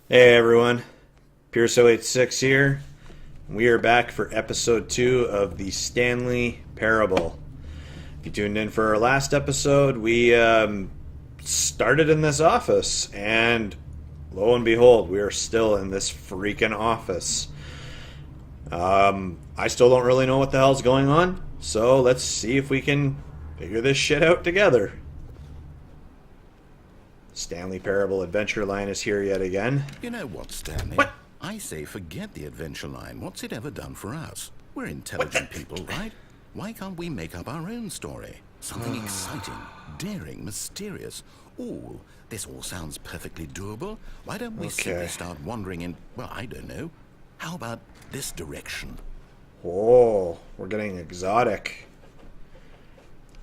Hey everyone, Pierce086 here. We are back for episode 2 of the Stanley Parable. If you tuned in for our last episode, we started in this office, and lo and behold, we are still in this freaking office. I still don't really know what the hell's going on, so let's see if we can figure this shit out together. Stanley Parable Adventure Line is here yet again. You know what, Stanley? What? I say forget the adventure line. What's it ever done for us? We're intelligent people, right? Why can't we make up our own story? Something exciting, daring, mysterious. Ooh, this all sounds perfectly doable. Why don't we simply start wandering in, well, I don't know. How about this direction? Oh, we're getting exotic.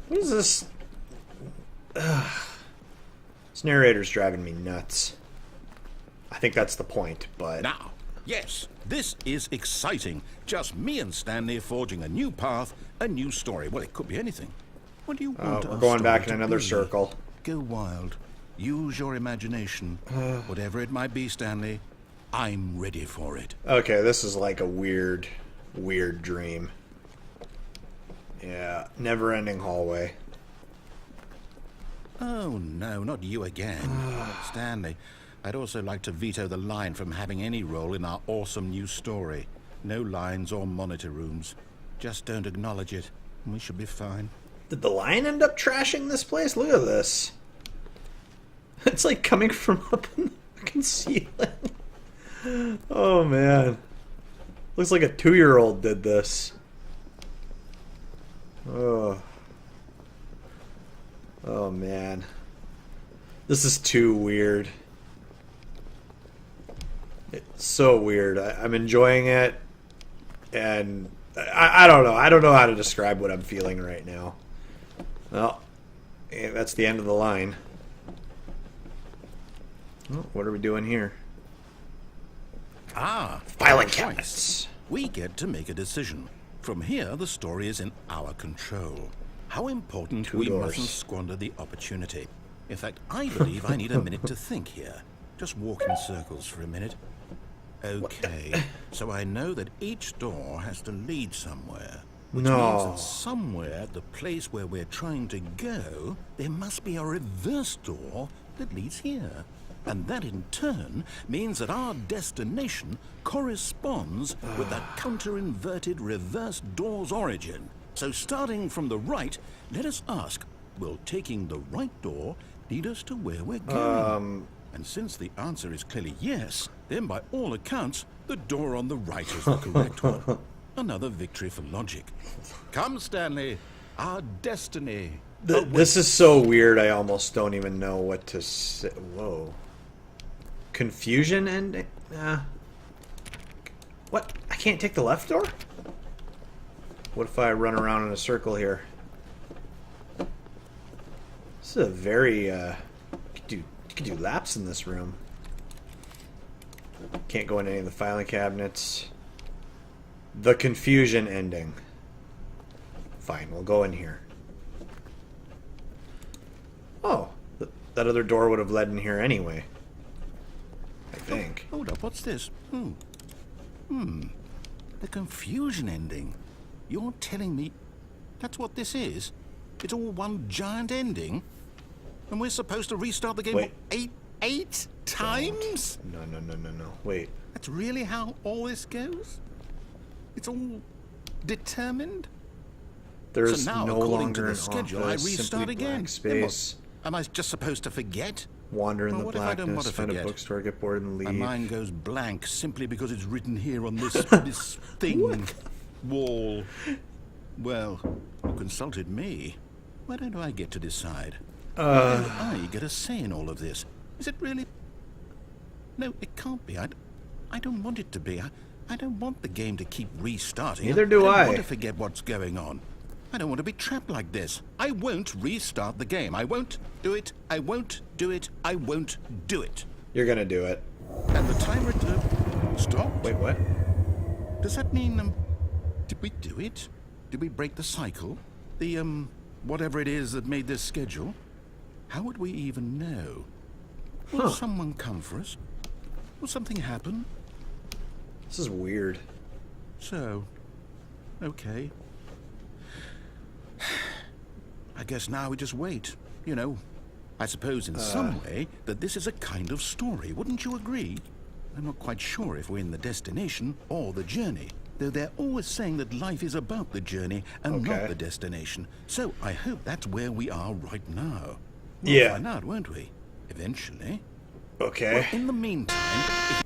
What is this? This narrator's driving me nuts. I think that's the point, but... Now, yes, this is exciting. Just me and Stanley forging a new path, a new story. Well, it could be anything. What do you want? We're going back in another circle. Go wild. Use your imagination. Whatever it might be, Stanley, I'm ready for it. Okay, this is like a weird dream. Yeah, never-ending hallway. Oh, no, not you again. Stanley, I'd also like to veto the line from having any role in our awesome new story. No lines or monitor rooms. Just don't acknowledge it, and we should be fine. Did the lion end up trashing this place? Look at this. It's like coming from up in the fucking ceiling. Oh, man. Looks like a 2-year-old did this. Oh, man. This is too weird. It's so weird. I'm enjoying it, and I don't know. I don't know how to describe what I'm feeling right now. Well, that's the end of the line. Oh, what are we doing here? Filing cabinets. We get to make a decision. From here, the story is in our control. How important we mustn't squander the opportunity. In fact, I believe I need a minute to think here. Just walk in circles for a minute. Okay, so I know that each door has to lead somewhere. Which means that somewhere at the place where we're trying to go, there must be a reverse door that leads here. And that in turn means that our destination corresponds with that counter-inverted reverse door's origin. So starting from the right, let us ask, will taking the right door lead us to where we're going? And since the answer is clearly yes, then by all accounts, the door on the right is the correct one. Another victory for logic. Come, Stanley, our destiny. This is so weird, I almost don't even know what to say. Whoa. Confusion ending? What? I can't take the left door? What if I run around in a circle here? This is a very, you could do laps in this room. Can't go in any of the filing cabinets. The confusion ending. Fine, we'll go in here. Oh, that other door would have led in here anyway. I think. Hold up, what's this? The confusion ending. You're telling me that's what this is? It's all one giant ending? And we're supposed to restart the game eight times? No. Wait. That's really how all this goes? It's all determined? There's so now, no according longer to the an schedule, office, I restart again. Space. Am I just supposed to forget? Wander in the What if I don't want blackness, to find a forget? bookstore, get bored, and leave. My mind goes blank simply because it's written here on this this thing wall. Well, you consulted me. Why don't I get to decide? Why don't I get a say in all of this? Is it really? No, it can't be. I don't want it to be. I don't want the game to keep restarting. Neither do I I. don't want to forget what's going on. I don't want to be trapped like this. I won't restart the game. I won't do it. I won't do it. I won't do it. You're gonna do it. And the timer stopped. Wait, what? Does that mean, did we do it? Did we break the cycle? The, whatever it is that made this schedule? How would we even know? Will someone come for us? Will something happen? This is weird. So, okay. I guess now we just wait. You know, I suppose in some way that this is a kind of story. Wouldn't you agree? I'm not quite sure if we're in the destination or the journey, though they're always saying that life is about the journey and not the destination. So I hope that's where we are right now. We'll find out, won't we? Eventually. Okay. Well, in the meantime...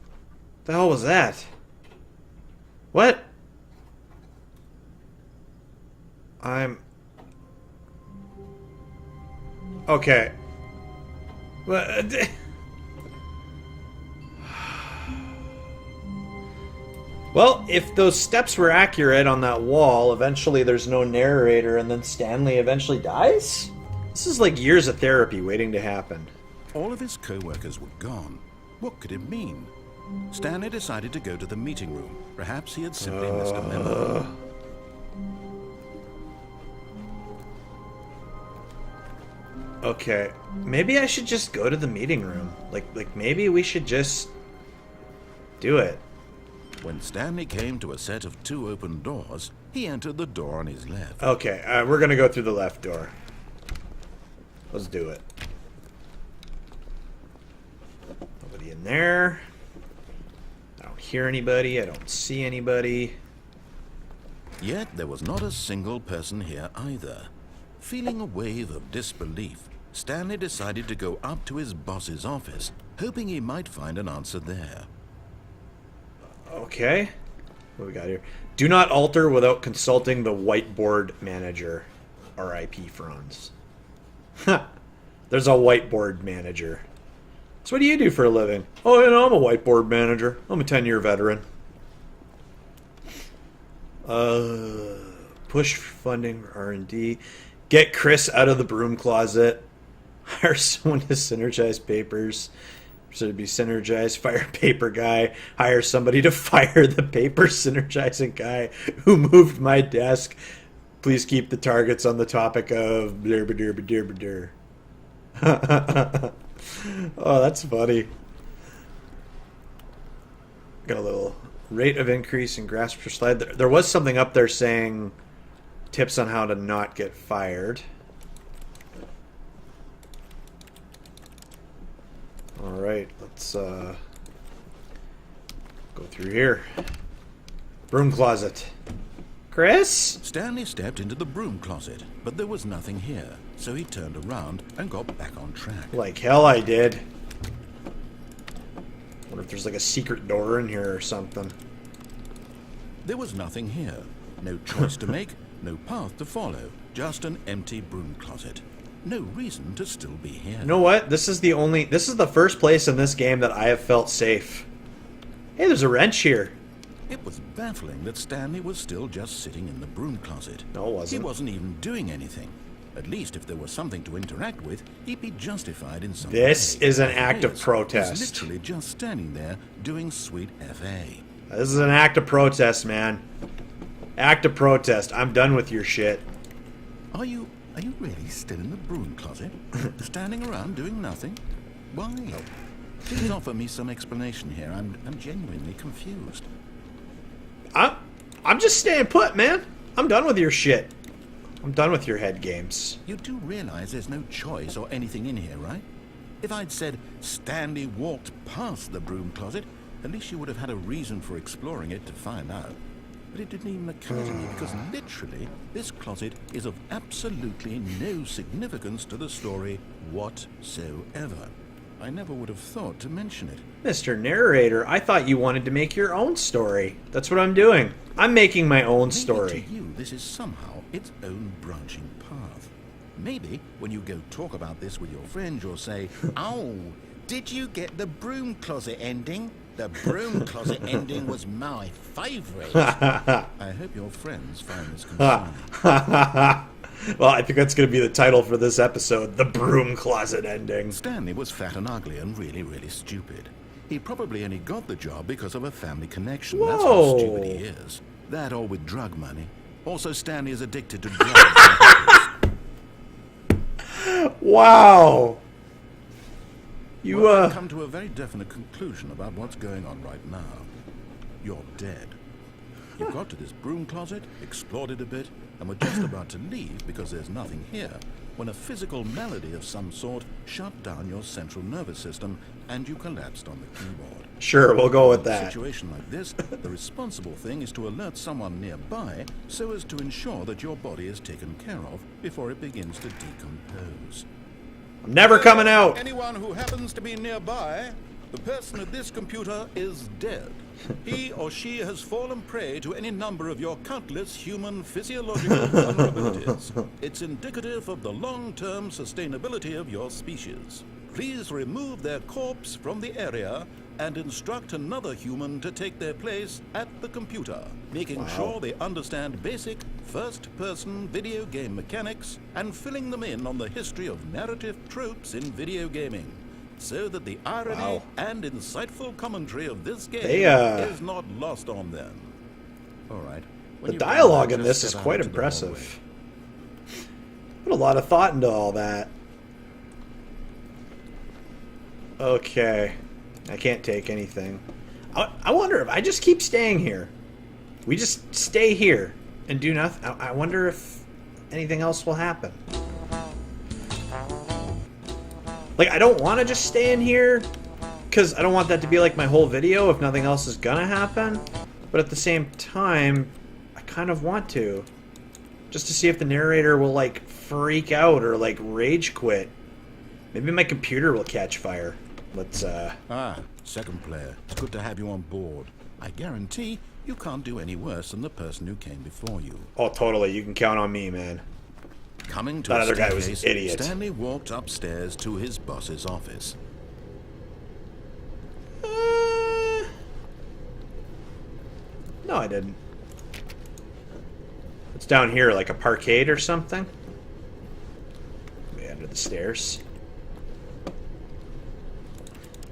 The hell was that? What? Okay. Well, if those steps were accurate on that wall, eventually there's no narrator and then Stanley eventually dies? This is like years of therapy waiting to happen. All of his co-workers were gone. What could it mean? Stanley decided to go to the meeting room. Perhaps he had simply missed a memo. Okay, maybe I should just go to the meeting room. Like maybe we should just do it. When Stanley came to a set of 2 open doors, he entered the door on his left. Okay, we're gonna go through the left door. Let's do it. Nobody in there. I don't hear anybody. I don't see anybody. Yet there was not a single person here either. Feeling a wave of disbelief, Stanley decided to go up to his boss's office, hoping he might find an answer there. Okay. What we got here? Do not alter without consulting the whiteboard manager. R.I.P. Franz. There's a whiteboard manager. So what do you do for a living? Oh, you know, I'm a whiteboard manager. I'm a 10-year veteran. Push funding for R&D. Get Chris out of the broom closet. Hire someone to synergize papers. So to be synergized, fire paper guy. Hire somebody to fire the paper synergizing guy who moved my desk. Please keep the targets on the topic of blur blur blur blur. Oh, that's funny. Got a little rate of increase in grasp per slide. There was something up there saying tips on how to not get fired. Alright, let's go through here. Broom closet. Chris? Stanley stepped into the broom closet, but there was nothing here, so he turned around and got back on track. Like hell I did. Wonder if there's like a secret door in here or something. There was nothing here. No choice to make, no path to follow. Just an empty broom closet. No reason to still be here. You know what? This is the first place in this game that I have felt safe. Hey, there's a wrench here. It was baffling that Stanley was still just sitting in the broom closet. No, it wasn't. He wasn't even doing anything. At least if there was something to interact with, he'd be justified in some way. This is an act of protest. He's literally just standing there doing sweet FA. This is an act of protest, man. Act of protest. I'm done with your shit. Are you really still in the broom closet? Standing around doing nothing? Why? Please offer me some explanation here. I'm genuinely confused. I'm just staying put, man. I'm done with your shit. I'm done with your head games. You do realize there's no choice or anything in here, right? If I'd said Stanley walked past the broom closet, at least you would have had a reason for exploring it to find out. But it didn't even occur to me because literally this closet is of absolutely no significance to the story whatsoever. I never would have thought to mention it. Mr. Narrator, I thought you wanted to make your own story. That's what I'm doing. I'm making my own story. Maybe to you, this is somehow its own branching path. Maybe when you go talk about this with your friends, you'll say, "Oh, did you get the broom closet ending? The broom closet ending was my favorite." I hope your friends find this concerning. Well, I think that's going to be the title for this episode, The Broom Closet Ending. Stanley was fat and ugly and really, really stupid. He probably only got the job because of a family connection. Whoa. That's how stupid he is. That or with drug money. Also, Stanley is addicted to drugs. Wow. You, well, I've come to a very definite conclusion about what's going on right now. You're dead. You got to this broom closet, explored it a bit, and were just about to leave because there's nothing here, when a physical malady of some sort shut down your central nervous system and you collapsed on the keyboard. Sure, we'll go with In a that. situation like this, the responsible thing is to alert someone nearby so as to ensure that your body is taken care of before it begins to decompose. I'm never coming out. Anyone who happens to be nearby, the person at this computer is dead. He or she has fallen prey to any number of your countless human physiological vulnerabilities. It's indicative of the long-term sustainability of your species. Please remove their corpse from the area and instruct another human to take their place at the computer, making sure they understand basic first-person video game mechanics and filling them in on the history of narrative tropes in video gaming, so that the irony and insightful commentary of this game is not lost on them. All right. The dialogue in this is quite impressive. Put a lot of thought into all that. Okay. I can't take anything. I wonder if I just keep staying here. We just stay here and do nothing. I wonder if anything else will happen. Like, I don't want to just stay in here because I don't want that to be like my whole video if nothing else is gonna happen. But at the same time, I kind of want to. Just to see if the narrator will, like, freak out or, like, rage quit. Maybe my computer will catch fire. Let's, second player. It's good to have you on board. I guarantee you can't do any worse than the person who came before you. Oh, totally. You can count on me, man. Coming to that a other guy was staircase, an idiot. Stanley walked upstairs to his boss's office. No, I didn't. It's down here, like a parkade or something. Way under the stairs.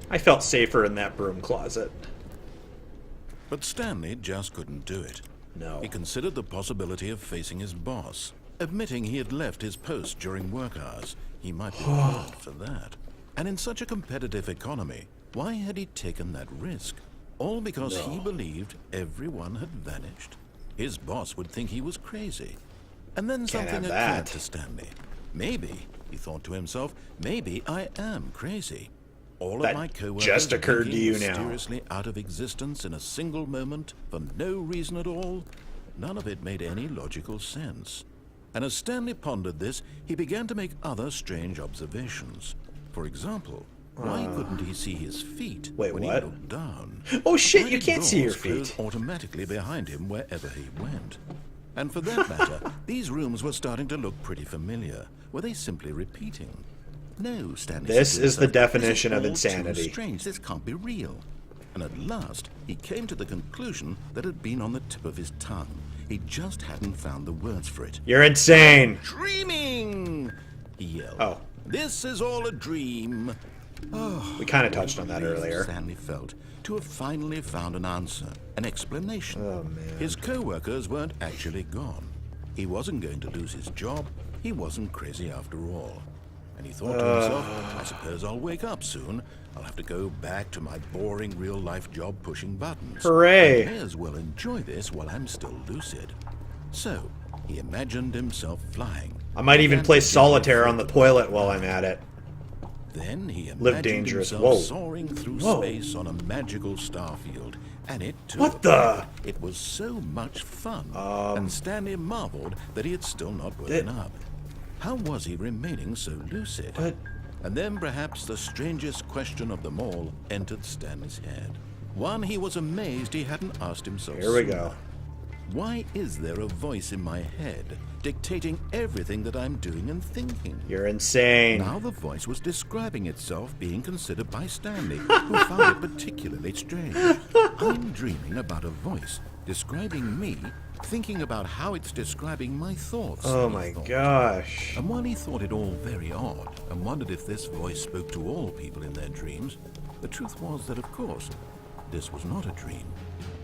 I felt safer in that broom closet. But Stanley just couldn't do it. No. He considered the possibility of facing his boss. Admitting he had left his post during work hours, he might be fired for that. And in such a competitive economy, why had he taken that risk? All because he believed everyone had vanished. His boss would think he was crazy. And then something occurred to Stanley. Maybe, he thought to himself, maybe I am crazy. All of my coworkers just occurred to you now. Mysteriously out of existence in a single moment for no reason at all. None of it made any logical sense. And as Stanley pondered this, he began to make other strange observations. For example, why couldn't he see his feet when he looked down? Oh shit, Why you did can't see your doors feet. close automatically behind him wherever he went? And for that matter, these rooms were starting to look pretty familiar. Were they simply repeating? No, Stanley. This is the himself, definition this of is all insanity. too strange. This can't be real. And at last, he came to the conclusion that had been on the tip of his tongue. He just hadn't found the words for it. You're insane. Dreaming! He yelled. Oh. This is all a dream. We kind of touched on that earlier. Stanley felt to have finally found an answer, an explanation. Oh, man. His co-workers weren't actually gone. He wasn't going to lose his job. He wasn't crazy after all. And he thought to himself, I suppose I'll wake up soon. I'll have to go back to my boring real-life job pushing buttons. Hooray! I may as well enjoy this while I'm still lucid. So, he imagined himself flying. I might even play solitaire on the toilet while I'm at it. Then he Live imagined dangerous. himself Whoa. soaring through Whoa. space on a magical starfield. And it too. What the? It was so much fun. And Stanley marveled that he had still not woken up. How was he remaining so lucid? What? And then perhaps the strangest question of them all entered Stanley's head. One he was amazed he hadn't asked himself Here we sooner. go. Why is there a voice in my head dictating everything that I'm doing and thinking? You're insane. Now the voice was describing itself being considered by Stanley, who found it particularly strange. I'm dreaming about a voice describing me, thinking about how it's describing my thoughts. Oh he my thought. gosh. And while he thought it all very odd, and wondered if this voice spoke to all people in their dreams, the truth was that, of course, this was not a dream.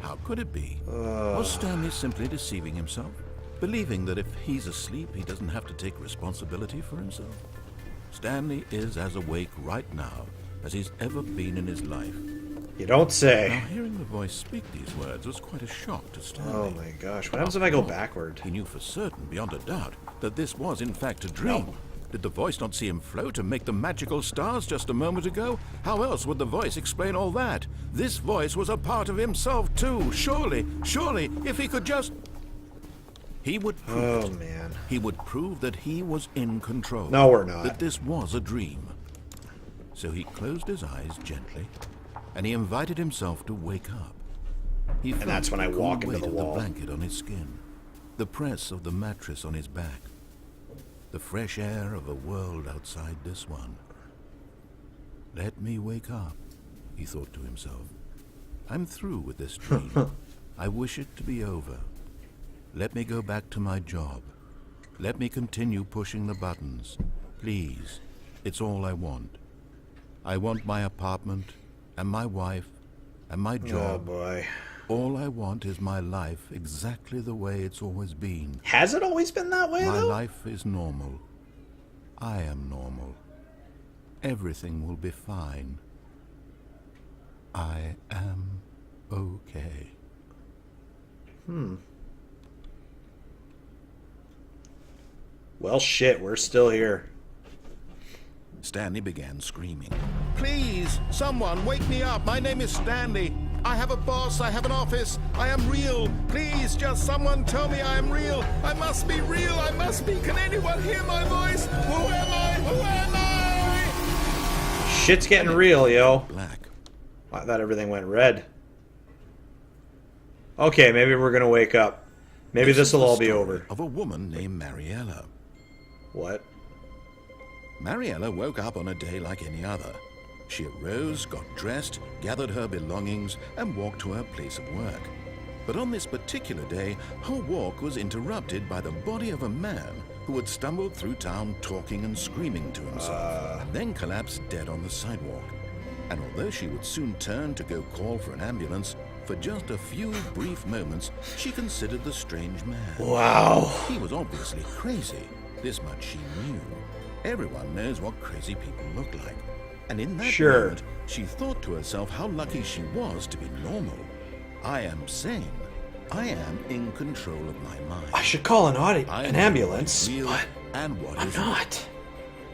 How could it be? Was Stanley simply deceiving himself? Believing that if he's asleep, he doesn't have to take responsibility for himself? Stanley is as awake right now as he's ever been in his life. You don't say. Now, hearing the voice speak these words was quite a shock to Stanley. Oh my gosh, what happens if I go backward? He knew for certain, beyond a doubt, that this was in fact a dream. No. Did the voice not see him float and make the magical stars just a moment ago? How else would the voice explain all that? This voice was a part of himself too. Surely, if he could just... He would prove it. Man. He would prove that he was in control. No, we're not. That this was a dream. So he closed his eyes gently, and he invited himself to wake up. And that's when I walk into the wall. The blanket on his skin, the press of the mattress on his back, the fresh air of a world outside this one. Let me wake up, he thought to himself. I'm through with this dream. I wish it to be over. Let me go back to my job. Let me continue pushing the buttons. Please, it's all I want. I want my apartment, and my wife, and my job. Oh boy. All I want is my life exactly the way it's always been. Has it always been that way, My though? life is normal. I am normal. Everything will be fine. I am okay. Well, shit, we're still here. Stanley began screaming. Please, someone, wake me up. My name is Stanley. I have a boss. I have an office. I am real. Please, just someone tell me I am real. I must be real. I must be. Can anyone hear my voice? Who am I? Who am I? Shit's getting real, yo. Black. I thought everything went red. Okay, maybe we're gonna wake up. Maybe this will all be over. Of a woman named Mariella. What? Mariella woke up on a day like any other. She arose, got dressed, gathered her belongings, and walked to her place of work. But on this particular day, her walk was interrupted by the body of a man who had stumbled through town talking and screaming to himself, and then collapsed dead on the sidewalk. And although she would soon turn to go call for an ambulance, for just a few brief moments, she considered the strange man. Wow. He was obviously crazy. This much she knew. Everyone knows what crazy people look like. And in that moment, she thought to herself how lucky she was to be normal. I am sane. I am in control of my mind. I should call an ambulance, real but and what I'm is not.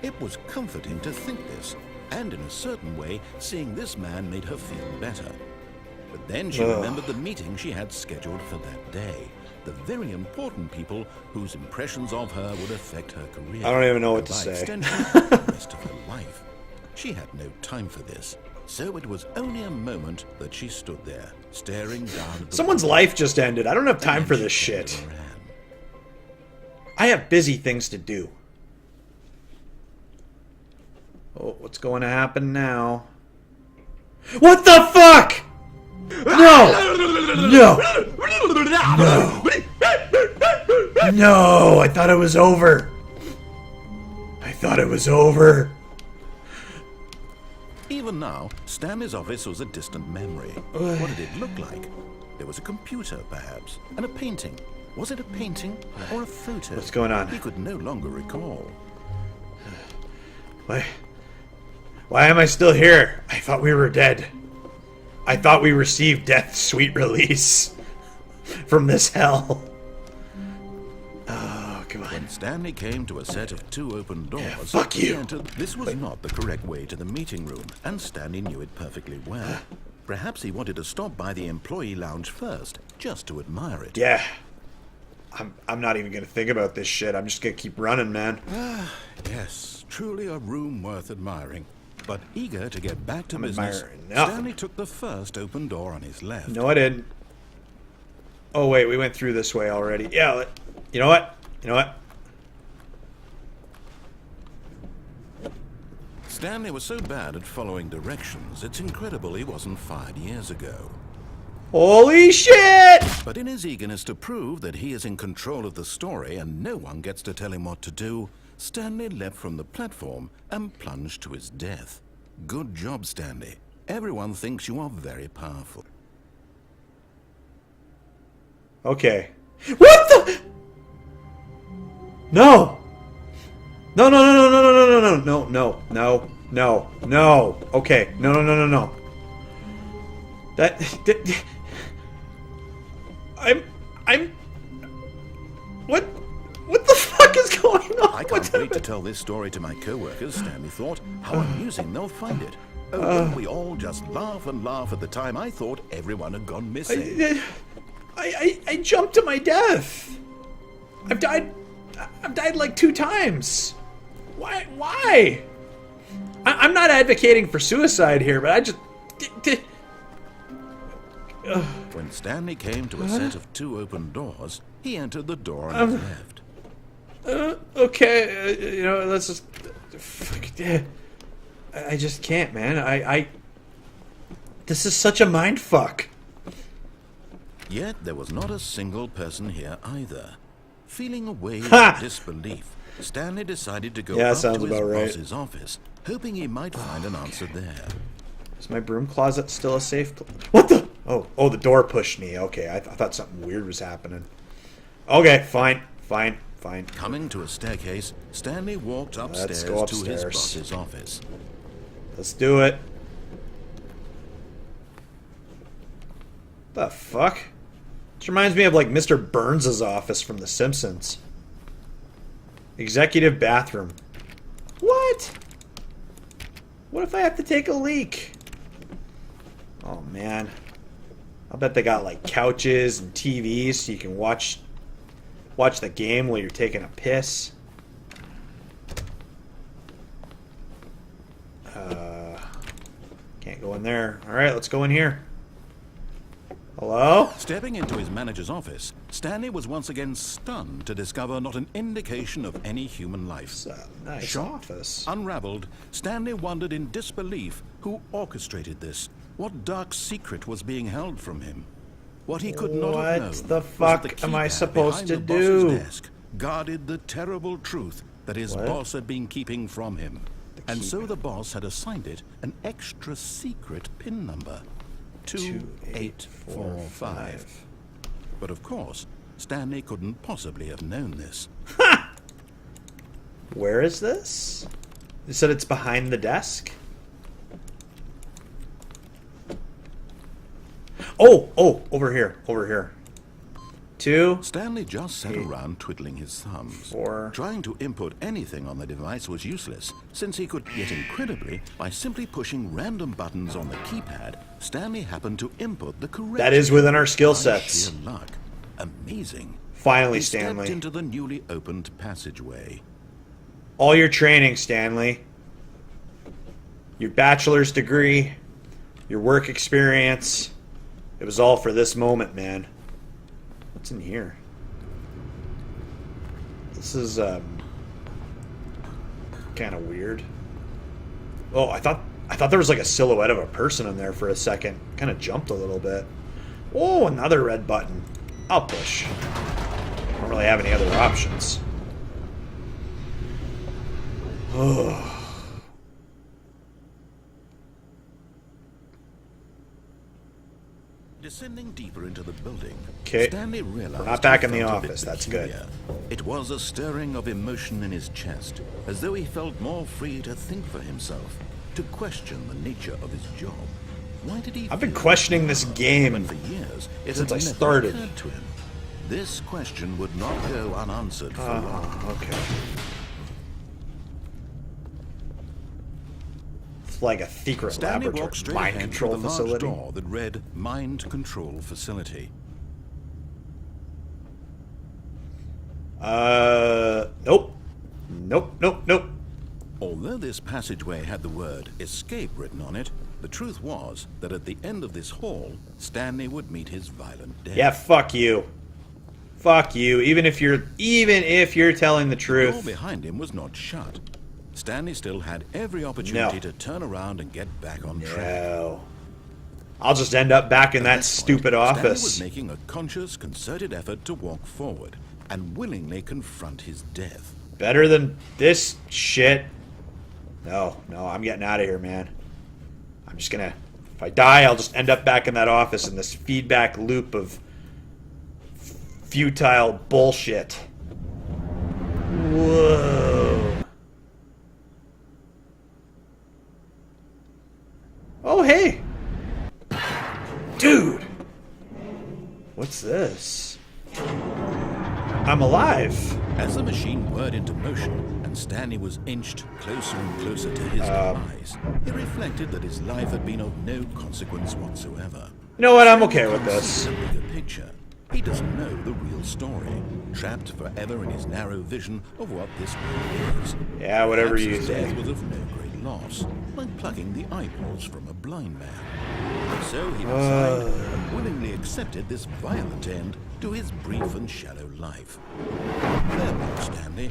It was comforting to think this, and in a certain way, seeing this man made her feel better. But then she remembered the meeting she had scheduled for that day. The very important people whose impressions of her would affect her career. I don't even know what to by say. extension, the rest of her life. She had no time for this, so it was only a moment that she stood there, staring down at the Someone's life just ended. I don't have time for this shit. I have busy things to do. Oh, what's going to happen now? What the fuck? No! No! No! No! I thought it was over. I thought it was over. Even now, Stanley's office was a distant memory. What did it look like? There was a computer, perhaps, and a painting. Was it a painting or a photo? What's going on? He could no longer recall. Why am I still here? I thought we were dead. I thought we received death's sweet release from this hell. Oh, come on. When Stanley came to a set of two open doors, fuck he you. entered. This was not the correct way to the meeting room, and Stanley knew it perfectly well. Perhaps he wanted to stop by the employee lounge first, just to admire it. Yeah. I'm not even going to think about this shit. I'm just going to keep running, man. Yes, truly a room worth admiring. But eager to get back to business, admiring nothing. Stanley took the first open door on his left. No, I didn't. Oh, wait, we went through this way already. Yeah, you know what? You know what? Stanley was so bad at following directions, it's incredible he wasn't fired years ago. Holy shit! But in his eagerness to prove that he is in control of the story and no one gets to tell him what to do, Stanley leapt from the platform and plunged to his death. Good job, Stanley. Everyone thinks you are very powerful. Okay. What the? No! No, no, no, no, no, no, no, no, no, no, no, No. No. Okay. No, no, no, no, no. That I'm... What the fuck is going on? I can't wait to tell this story to my co-workers, Stanley thought. How amusing they'll find it. Oh, we all just laugh and laugh at the time I thought everyone had gone missing. I jumped to my death. I've died like 2 times. Why? I'm not advocating for suicide here, but I just... When Stanley came to a set of 2 open doors, he entered the door on his left. Okay, you know, let's just... I just can't, man. This is such a mind fuck. Yet there was not a single person here either. Feeling a wave of disbelief, Stanley decided to go up to his boss's office, hoping he might find an answer there. Is my broom closet still a safe place? What the? Oh, the door pushed me. Okay, I thought something weird was happening. Okay, fine. Coming to a staircase, Stanley walked upstairs to his boss's office. Let's do it. The fuck? This reminds me of like Mr. Burns' office from The Simpsons. Executive bathroom. What? What if I have to take a leak? Oh man. I bet they got like couches and TVs so you can watch the game while you're taking a piss. Can't go in there. Alright, let's go in here. Hello? Stepping into his manager's office, Stanley was once again stunned to discover not an indication of any human life. It's a nice Shocked, office. unraveled, Stanley wondered in disbelief who orchestrated this. What dark secret was being held from him? What he could not have known What the was fuck that the am I keypad supposed to behind the boss's do? desk guarded the terrible truth that his boss had been keeping from him. And so the boss had assigned it an extra secret PIN number. 2845. But of course, Stanley couldn't possibly have known this. Where is this? You said it's behind the desk? Oh, over here. 2. Stanley just sat around twiddling his thumbs. 4. Trying to input anything on the device was useless, since he could, yet incredibly, by simply pushing random buttons on the keypad, Stanley happened to input the correct... That is within our skill by sets. sheer luck. Amazing. Finally, He Stanley. stepped into the newly opened passageway. All your training, Stanley. Your bachelor's degree, your work experience. It was all for this moment, man. What's in here? This is kind of weird. Oh, I thought there was like a silhouette of a person in there for a second. Kind of jumped a little bit. Oh, another red button. I'll push. I don't really have any other options. Oh. Descending deeper into the building, Okay. Stanley realized We're not back he in the felt a bit office. That's good. peculiar. It was a stirring of emotion in his chest, as though he felt more free to think for himself, to question the nature of his job. Why did he? I've been feel questioning this when game for years it since had I never started. occurred to him. This question would not go unanswered for long. Okay. It's like a secret Stanley laboratory. walked straight Mind ahead control through the large facility. door that read "Mind Control Facility." Nope. Although this passageway had the word "escape" written on it, the truth was that at the end of this hall, Stanley would meet his violent death. Yeah, fuck you. Fuck you. Even if you're telling the The truth. door behind him was not shut. Stanley still had every opportunity to turn around and get back on track. No. I'll just end up back in At that this stupid point, Stanley office. was making a conscious, concerted effort to walk forward and willingly confront his death. Better than this shit. No, I'm getting out of here, man. I'm just gonna... If I die, I'll just end up back in that office in this feedback loop of futile bullshit. Whoa. What's this? I'm alive. As the machine whirred into motion and Stanley was inched closer and closer to his demise, he reflected that his life had been of no consequence whatsoever. You know what? I'm okay with this. The bigger picture. He doesn't know the real story, trapped forever in his narrow vision of what this world is. Yeah, whatever Perhaps you his say. death was of no great loss, like plucking the eyeballs from a blind man. So he resigned and willingly accepted this violent end to his brief and shallow life. Farewell, Stanley.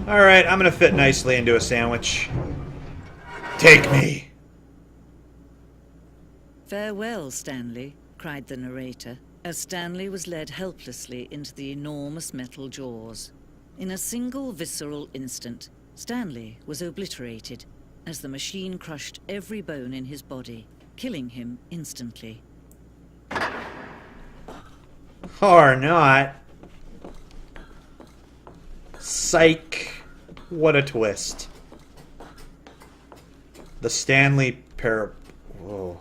All right, I'm gonna fit nicely into a sandwich. Take me. Farewell, Stanley, cried the narrator, as Stanley was led helplessly into the enormous metal jaws. In a single visceral instant, Stanley was obliterated as the machine crushed every bone in his body, killing him instantly. Or not. Psych. What a twist. The Stanley Whoa.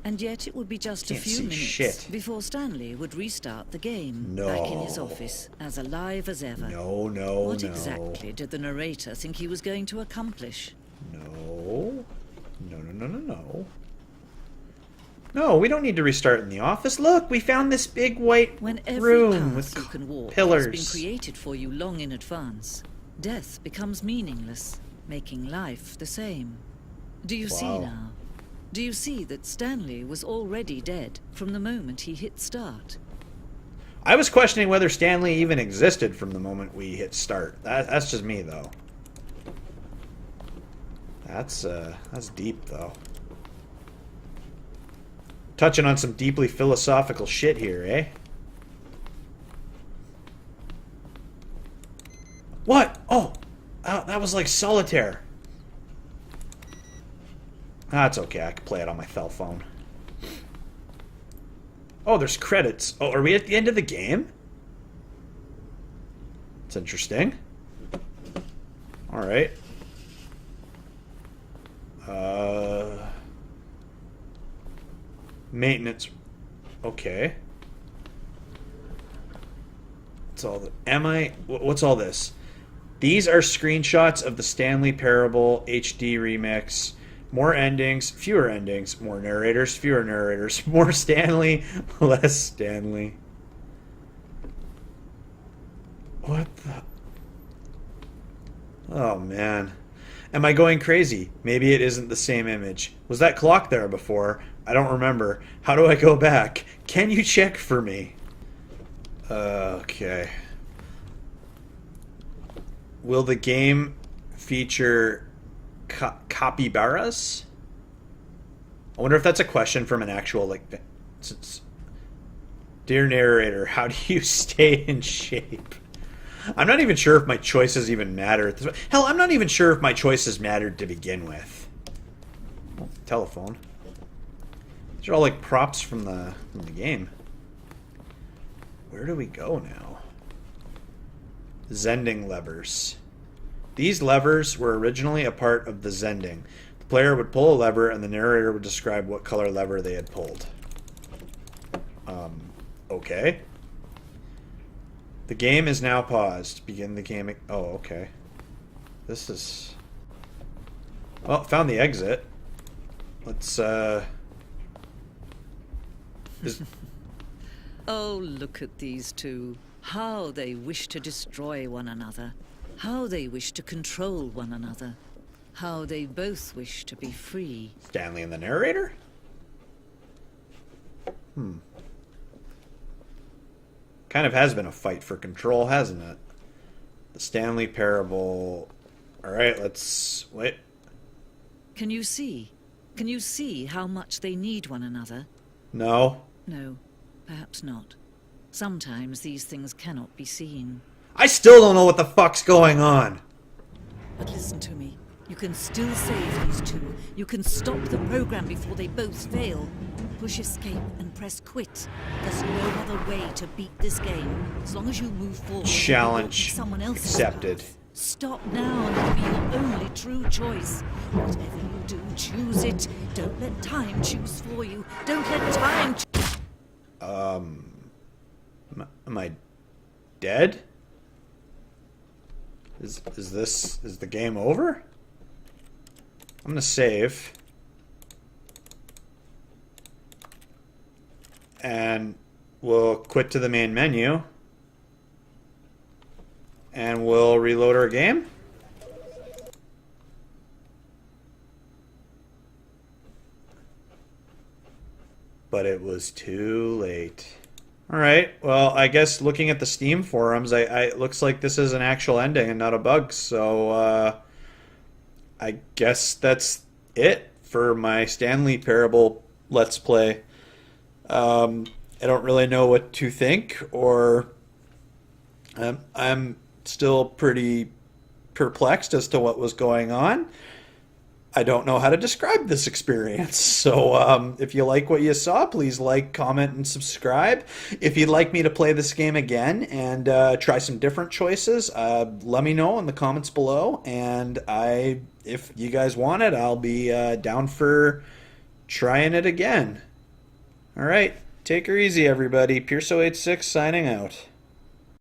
And yet it would be just a Can't few see minutes shit. before Stanley would restart the game, No. back in his office, as alive as ever. No. What exactly did the narrator think he was going to accomplish? No. No, we don't need to restart in the office. Look, we found this big white When every room path with you can walk pillars. has been created for you long in advance, death becomes meaningless, making life the same. Do you see Wow. now? Do you see that Stanley was already dead from the moment he hit start? I was questioning whether Stanley even existed from the moment we hit start. That's just me, though. That's deep, though. Touching on some deeply philosophical shit here, eh? What? Oh, that was like solitaire. That's okay. I can play it on my cell phone. Oh, there's credits. Oh, are we at the end of the game? It's interesting. All right. Maintenance. Okay. What's all the? What's all this? These are screenshots of the Stanley Parable HD remix. More endings, fewer endings. More narrators, fewer narrators. More Stanley, less Stanley. What the? Oh, man. Am I going crazy? Maybe it isn't the same image. Was that clock there before? I don't remember. How do I go back? Can you check for me? Okay. Will the game feature capybaras? I wonder if that's a question from an actual, like... Dear narrator, how do you stay in shape? I'm not even sure if my choices even matter. Hell, I'm not even sure if my choices mattered to begin with. Oh, telephone. These are all like props from the game. Where do we go now? Zending levers. These levers were originally a part of the Zending. The player would pull a lever and the narrator would describe what color lever they had pulled. Okay. The game is now paused. Begin the game. Oh, okay. This is... Well, found the exit. Let's, Oh, look at these two. How they wish to destroy one another. How they wish to control one another. How they both wish to be free. Stanley and the narrator? Kind of has been a fight for control, hasn't it? The Stanley Parable. Alright, let's... Wait. Can you see? Can you see how much they need one another? No. No, perhaps not. Sometimes these things cannot be seen. I still don't know what the fuck's going on. But listen to me. You can still save these two. You can stop the program before they both fail. Push escape and press quit. There's no other way to beat this game. As long as you move forward, Challenge someone else's accepted. path. Stop now and it'll be your only true choice. Whatever you do, choose it. Don't let time choose for you. Don't let time Am I dead? Is the game over? I'm gonna save. And we'll quit to the main menu. And we'll reload our game. But it was too late. Alright, well, I guess looking at the Steam forums, it looks like this is an actual ending and not a bug, so I guess that's it for my Stanley Parable Let's Play. I don't really know what to think, or I'm still pretty perplexed as to what was going on. I don't know how to describe this experience. So if you like what you saw, please like, comment, and subscribe. If you'd like me to play this game again and try some different choices, let me know in the comments below. And if you guys want it, I'll be down for trying it again. All right, take her easy, everybody. Pierso86 signing out.